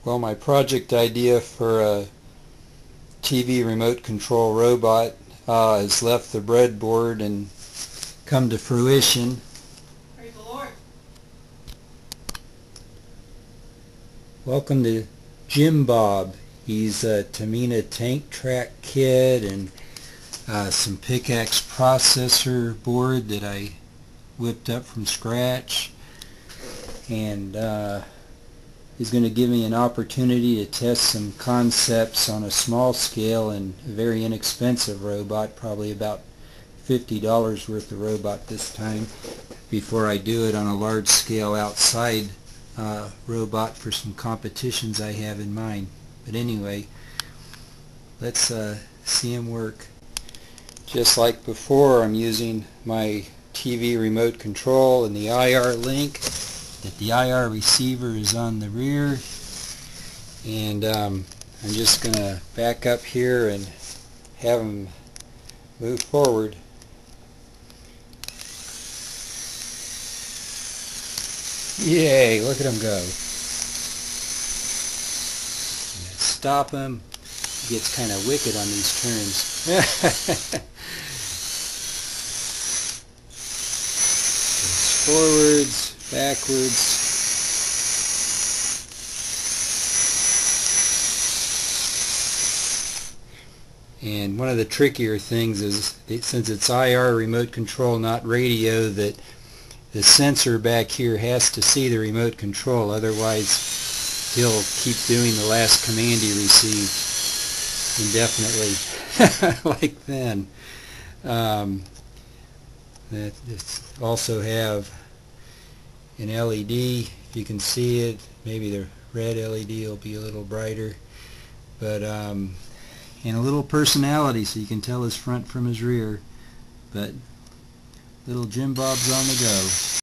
Well, my project idea for a TV remote control robot has left the breadboard and come to fruition. Praise the Lord. Welcome to Jim Bob. He's a Tamina tank track kit and some pickaxe processor board that I whipped up from scratch, and he's going to give me an opportunity to test some concepts on a small scale and a very inexpensive robot, probably about $50 worth of robot this time, before I do it on a large scale outside robot for some competitions I have in mind. But anyway, let's see him work. Just like before, I'm using my TV remote control and the IR link. That the IR receiver is on the rear, and I'm just going to back up here and have him move forward. Yay, look at him go. Stop him. He gets kind of wicked on these turns. Forwards, backwards. And one of the trickier things is, since it's IR remote control, not radio, that the sensor back here has to see the remote control, otherwise he'll keep doing the last command he received indefinitely, like then. It's also have an LED, if you can see it. Maybe the red LED will be a little brighter, but and a little personality so you can tell his front from his rear. But little Jim Bob's on the go.